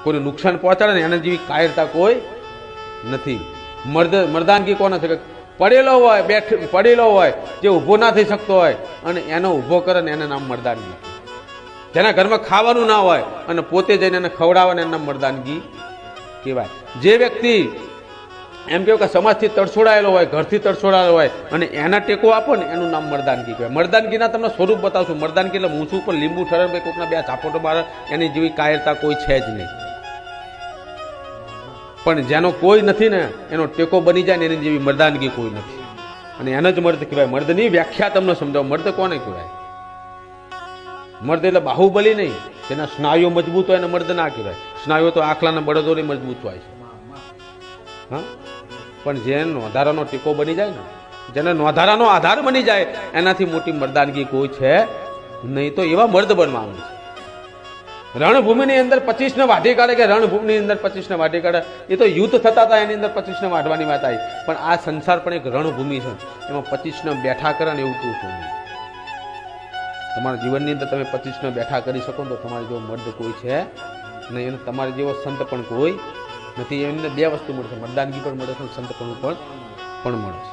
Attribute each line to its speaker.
Speaker 1: કોઈને નુકસાન પહોંચાડે ને એના જેવી કાયરતા કોઈ નથી. મર્દાનગી કોને છે કે પડેલો હોય પડેલો હોય જે ઊભો ના થઈ શકતો હોય અને એનો ઊભો કરે ને એના નામ મર્દાનગી. જેના ઘરમાં ખાવાનું ના હોય અને પોતે જઈને એને ખવડાવે ને એના નામ મર્દાનગી કહેવાય. જે વ્યક્તિ એમ કેવું કે સમાજથી તડછોડાયેલો હોય, ઘરથી તડછોડાયેલો હોય અને એના ટેકો આપો ને એનું નામ મર્દાનગી કહેવાય. મર્દાનગીના તમને સ્વરૂપ બતાવશું. મર્દાનગી એટલે મૂછું પણ લીંબુ ઠરે ભાઈ કોઈકના બે ઝાપોટો મારે એની જેવી કાયરતા કોઈ છે જ નહીં. પણ જેનો કોઈ નથી ને એનો ટેકો બની જાય ને એની જેવી મર્દાનગી કોઈ નથી. અને એને જ મર્દ કહેવાય. મર્દની વ્યાખ્યા તમને સમજાવો. મર્દ કોને કહેવાય? મર્દ એટલે બાહુબલી નહીં. જેના સ્નાયુઓ મજબૂત હોય એને મર્દ ના કહેવાય. સ્નાયુઓ તો આખલાના બળદોની મજબૂત હોય છે. હા, પણ જેને નોંધારાનો ટેકો બની જાય ને, જેને નોંધારાનો આધાર બની જાય એનાથી મોટી મર્દાનગી કોઈ છે નહીં. તો એવા મર્દ બનવાનું છે. રણભૂમિની અંદર 25ને વાઢી કાઢે કે રણભૂમિની અંદર 25ને વાઢી કાઢે, એ તો યુદ્ધ થતા હતા એની અંદર 25ને વાઢવાની વાત આવી. પણ આ સંસાર પણ એક રણભૂમિ છે. એમાં 25ને બેઠા કરે ને એવું કહું છું. તમારા જીવનની અંદર તમે 25ને બેઠા કરી શકો તો તમારી જેવો મર્દ કોઈ છે નહીં. અને તમારી જેવો સંત પણ કોઈ નથી. એમને બે વસ્તુ મળશે, મર્દાનગી પણ મળે છે, સંતપણું પણ મળે છે.